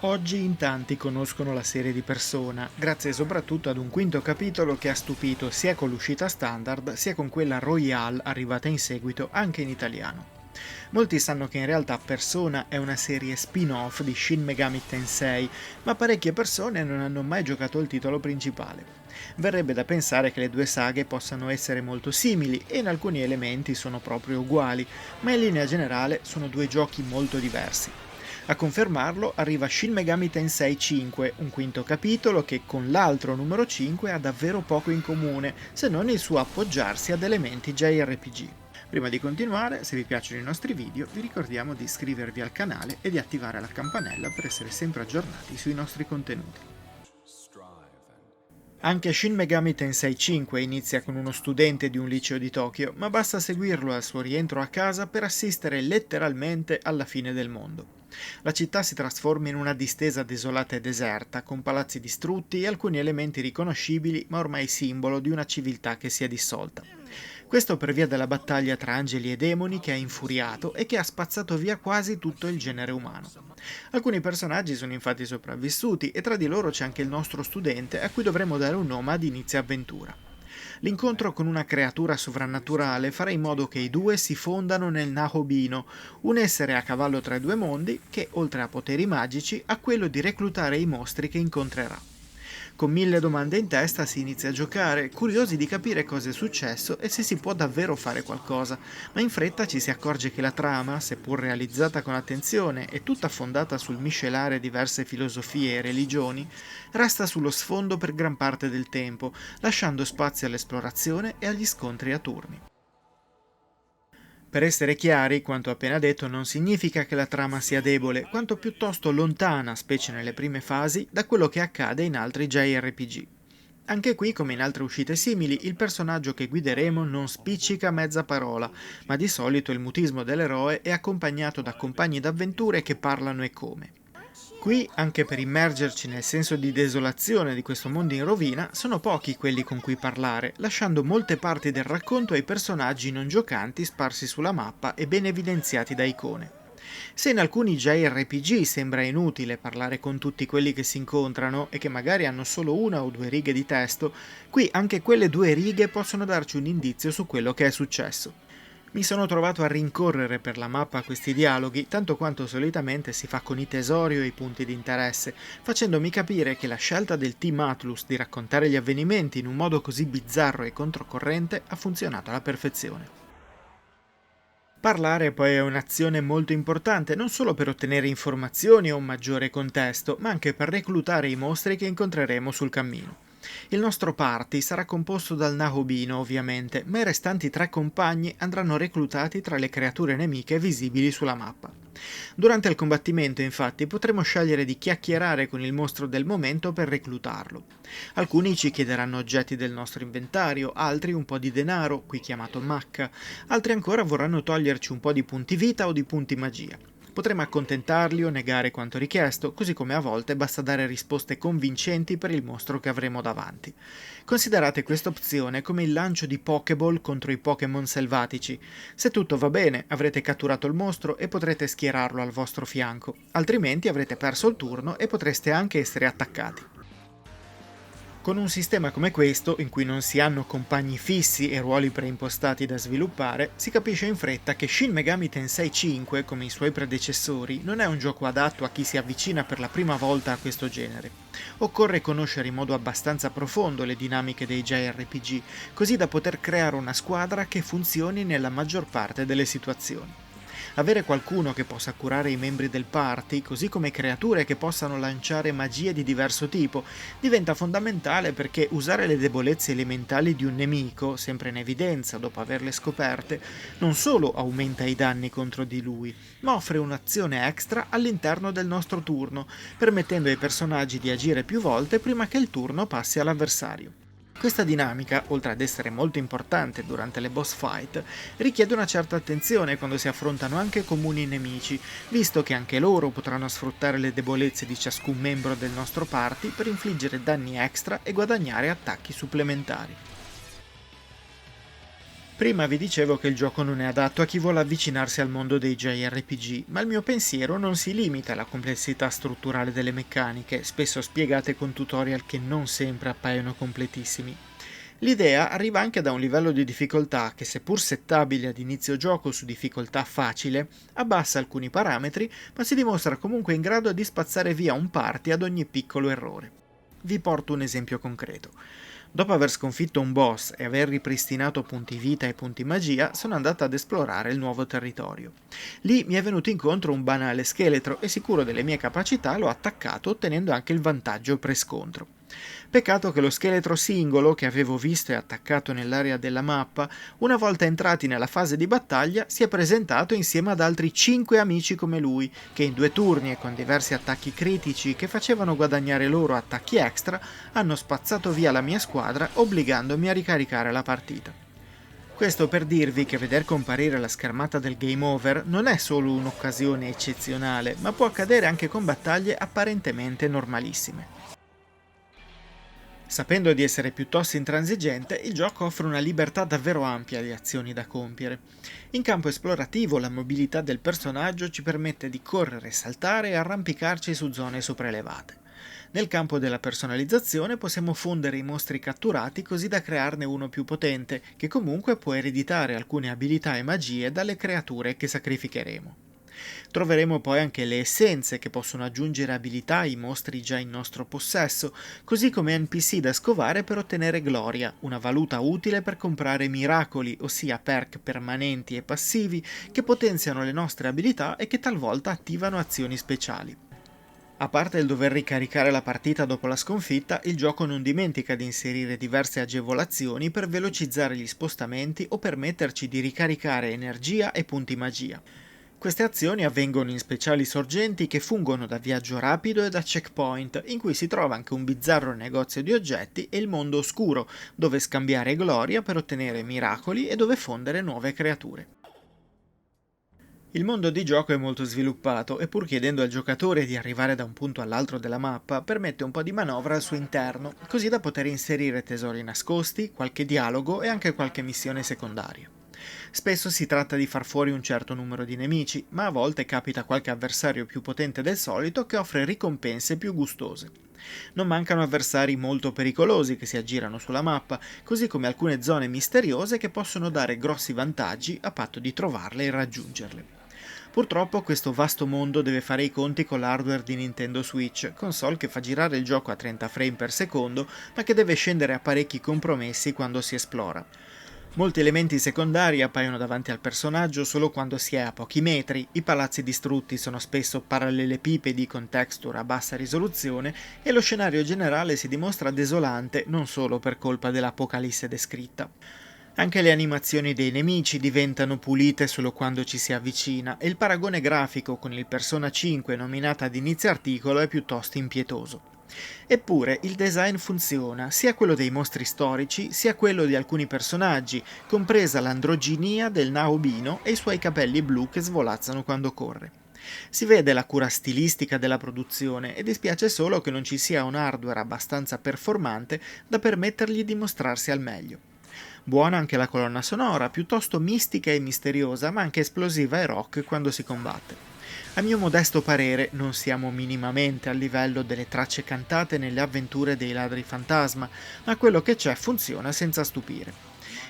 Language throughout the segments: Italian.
Oggi in tanti conoscono la serie di Persona, grazie soprattutto ad un quinto capitolo che ha stupito sia con l'uscita standard sia con quella Royale arrivata in seguito anche in italiano. Molti sanno che in realtà Persona è una serie spin-off di Shin Megami Tensei, ma parecchie persone non hanno mai giocato il titolo principale. Verrebbe da pensare che le due saghe possano essere molto simili e in alcuni elementi sono proprio uguali, ma in linea generale sono due giochi molto diversi. A confermarlo arriva Shin Megami Tensei 5, un quinto capitolo che con l'altro numero 5 ha davvero poco in comune, se non il suo appoggiarsi ad elementi JRPG. Prima di continuare, se vi piacciono i nostri video, vi ricordiamo di iscrivervi al canale e di attivare la campanella per essere sempre aggiornati sui nostri contenuti. Anche Shin Megami Tensei 5 inizia con uno studente di un liceo di Tokyo, ma basta seguirlo al suo rientro a casa per assistere letteralmente alla fine del mondo. La città si trasforma in una distesa desolata e deserta, con palazzi distrutti e alcuni elementi riconoscibili, ma ormai simbolo di una civiltà che si è dissolta. Questo per via della battaglia tra angeli e demoni che ha infuriato e che ha spazzato via quasi tutto il genere umano. Alcuni personaggi sono infatti sopravvissuti e tra di loro c'è anche il nostro studente a cui dovremo dare un nome ad inizio avventura. L'incontro con una creatura sovrannaturale farà in modo che i due si fondano nel Nahobino, un essere a cavallo tra i due mondi che, oltre a poteri magici, ha quello di reclutare i mostri che incontrerà. Con 1000 domande in testa si inizia a giocare, curiosi di capire cosa è successo e se si può davvero fare qualcosa, ma in fretta ci si accorge che la trama, seppur realizzata con attenzione e tutta fondata sul miscelare diverse filosofie e religioni, resta sullo sfondo per gran parte del tempo, lasciando spazio all'esplorazione e agli scontri a turni. Per essere chiari, quanto appena detto non significa che la trama sia debole, quanto piuttosto lontana, specie nelle prime fasi, da quello che accade in altri JRPG. Anche qui, come in altre uscite simili, il personaggio che guideremo non spiccica mezza parola, ma di solito il mutismo dell'eroe è accompagnato da compagni d'avventure che parlano e come. Qui, anche per immergerci nel senso di desolazione di questo mondo in rovina, sono pochi quelli con cui parlare, lasciando molte parti del racconto ai personaggi non giocanti sparsi sulla mappa e ben evidenziati da icone. Se in alcuni JRPG sembra inutile parlare con tutti quelli che si incontrano e che magari hanno solo una o due righe di testo, qui anche quelle due righe possono darci un indizio su quello che è successo. Mi sono trovato a rincorrere per la mappa questi dialoghi, tanto quanto solitamente si fa con i tesori o i punti di interesse, facendomi capire che la scelta del Team Atlus di raccontare gli avvenimenti in un modo così bizzarro e controcorrente ha funzionato alla perfezione. Parlare poi è un'azione molto importante, non solo per ottenere informazioni o un maggiore contesto, ma anche per reclutare i mostri che incontreremo sul cammino. Il nostro party sarà composto dal Nahobino, ovviamente, ma i restanti 3 compagni andranno reclutati tra le creature nemiche visibili sulla mappa. Durante il combattimento, infatti, potremo scegliere di chiacchierare con il mostro del momento per reclutarlo. Alcuni ci chiederanno oggetti del nostro inventario, altri un po' di denaro, qui chiamato macca, altri ancora vorranno toglierci un po' di punti vita o di punti magia. Potremo accontentarli o negare quanto richiesto, così come a volte basta dare risposte convincenti per il mostro che avremo davanti. Considerate questa opzione come il lancio di Pokéball contro i Pokémon selvatici. Se tutto va bene, avrete catturato il mostro e potrete schierarlo al vostro fianco, altrimenti avrete perso il turno e potreste anche essere attaccati. Con un sistema come questo, in cui non si hanno compagni fissi e ruoli preimpostati da sviluppare, si capisce in fretta che Shin Megami Tensei 5, come i suoi predecessori, non è un gioco adatto a chi si avvicina per la prima volta a questo genere. Occorre conoscere in modo abbastanza profondo le dinamiche dei JRPG, così da poter creare una squadra che funzioni nella maggior parte delle situazioni. Avere qualcuno che possa curare i membri del party, così come creature che possano lanciare magie di diverso tipo, diventa fondamentale perché usare le debolezze elementali di un nemico, sempre in evidenza dopo averle scoperte, non solo aumenta i danni contro di lui, ma offre un'azione extra all'interno del nostro turno, permettendo ai personaggi di agire più volte prima che il turno passi all'avversario. Questa dinamica, oltre ad essere molto importante durante le boss fight, richiede una certa attenzione quando si affrontano anche comuni nemici, visto che anche loro potranno sfruttare le debolezze di ciascun membro del nostro party per infliggere danni extra e guadagnare attacchi supplementari. Prima vi dicevo che il gioco non è adatto a chi vuole avvicinarsi al mondo dei JRPG, ma il mio pensiero non si limita alla complessità strutturale delle meccaniche, spesso spiegate con tutorial che non sempre appaiono completissimi. L'idea arriva anche da un livello di difficoltà che, seppur settabile ad inizio gioco su difficoltà facile, abbassa alcuni parametri, ma si dimostra comunque in grado di spazzare via un party ad ogni piccolo errore. Vi porto un esempio concreto. Dopo aver sconfitto un boss e aver ripristinato punti vita e punti magia, sono andato ad esplorare il nuovo territorio. Lì mi è venuto incontro un banale scheletro e, sicuro delle mie capacità, l'ho attaccato ottenendo anche il vantaggio pre-scontro. Peccato che lo scheletro singolo che avevo visto e attaccato nell'area della mappa, una volta entrati nella fase di battaglia, si è presentato insieme ad altri 5 amici come lui, che in 2 turni e con diversi attacchi critici che facevano guadagnare loro attacchi extra, hanno spazzato via la mia squadra obbligandomi a ricaricare la partita. Questo per dirvi che veder comparire la schermata del game over non è solo un'occasione eccezionale, ma può accadere anche con battaglie apparentemente normalissime. Sapendo di essere piuttosto intransigente, il gioco offre una libertà davvero ampia di azioni da compiere. In campo esplorativo, la mobilità del personaggio ci permette di correre, saltare e arrampicarci su zone sopraelevate. Nel campo della personalizzazione possiamo fondere i mostri catturati così da crearne uno più potente, che comunque può ereditare alcune abilità e magie dalle creature che sacrificheremo. Troveremo poi anche le essenze che possono aggiungere abilità ai mostri già in nostro possesso, così come NPC da scovare per ottenere gloria, una valuta utile per comprare miracoli, ossia perk permanenti e passivi che potenziano le nostre abilità e che talvolta attivano azioni speciali. A parte il dover ricaricare la partita dopo la sconfitta, il gioco non dimentica di inserire diverse agevolazioni per velocizzare gli spostamenti o permetterci di ricaricare energia e punti magia. Queste azioni avvengono in speciali sorgenti che fungono da viaggio rapido e da checkpoint, in cui si trova anche un bizzarro negozio di oggetti e il mondo oscuro, dove scambiare gloria per ottenere miracoli e dove fondere nuove creature. Il mondo di gioco è molto sviluppato e pur chiedendo al giocatore di arrivare da un punto all'altro della mappa, permette un po' di manovra al suo interno, così da poter inserire tesori nascosti, qualche dialogo e anche qualche missione secondaria. Spesso si tratta di far fuori un certo numero di nemici, ma a volte capita qualche avversario più potente del solito che offre ricompense più gustose. Non mancano avversari molto pericolosi che si aggirano sulla mappa, così come alcune zone misteriose che possono dare grossi vantaggi a patto di trovarle e raggiungerle. Purtroppo questo vasto mondo deve fare i conti con l'hardware di Nintendo Switch, console che fa girare il gioco a 30 frame per secondo, ma che deve scendere a parecchi compromessi quando si esplora. Molti elementi secondari appaiono davanti al personaggio solo quando si è a pochi metri, i palazzi distrutti sono spesso parallelepipedi con texture a bassa risoluzione e lo scenario generale si dimostra desolante non solo per colpa dell'apocalisse descritta. Anche le animazioni dei nemici diventano pulite solo quando ci si avvicina e il paragone grafico con il Persona 5 nominata ad inizio articolo è piuttosto impietoso. Eppure il design funziona, sia quello dei mostri storici, sia quello di alcuni personaggi, compresa l'androginia del Naobino e i suoi capelli blu che svolazzano quando corre. Si vede la cura stilistica della produzione e dispiace solo che non ci sia un hardware abbastanza performante da permettergli di mostrarsi al meglio. Buona anche la colonna sonora, piuttosto mistica e misteriosa, ma anche esplosiva e rock quando si combatte. A mio modesto parere non siamo minimamente al livello delle tracce cantate nelle avventure dei ladri fantasma, ma quello che c'è funziona senza stupire.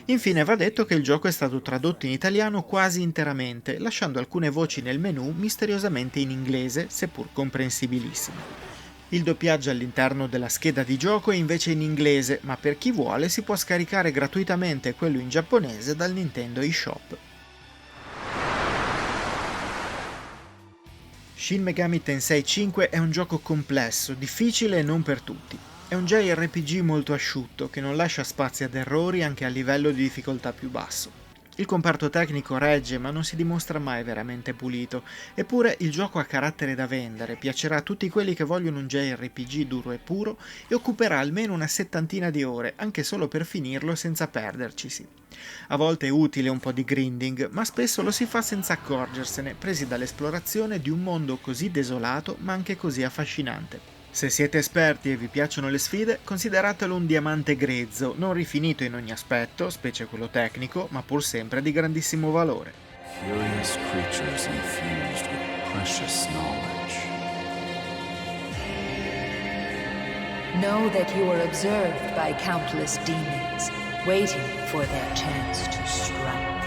Infine va detto che il gioco è stato tradotto in italiano quasi interamente, lasciando alcune voci nel menu misteriosamente in inglese, seppur comprensibilissime. Il doppiaggio all'interno della scheda di gioco è invece in inglese, ma per chi vuole si può scaricare gratuitamente quello in giapponese dal Nintendo eShop. Shin Megami Tensei 5 è un gioco complesso, difficile e non per tutti. È un JRPG molto asciutto, che non lascia spazi ad errori anche a livello di difficoltà più basso. Il comparto tecnico regge, ma non si dimostra mai veramente pulito, eppure il gioco ha carattere da vendere, piacerà a tutti quelli che vogliono un JRPG duro e puro e occuperà almeno una 70 di ore, anche solo per finirlo senza perdercisi. A volte è utile un po' di grinding, ma spesso lo si fa senza accorgersene, presi dall'esplorazione di un mondo così desolato ma anche così affascinante. Se siete esperti e vi piacciono le sfide, consideratelo un diamante grezzo, non rifinito in ogni aspetto, specie quello tecnico, ma pur sempre di grandissimo valore. Curious creatures infused with precious knowledge. Know that you are observed by countless demons, waiting for their chance to strike.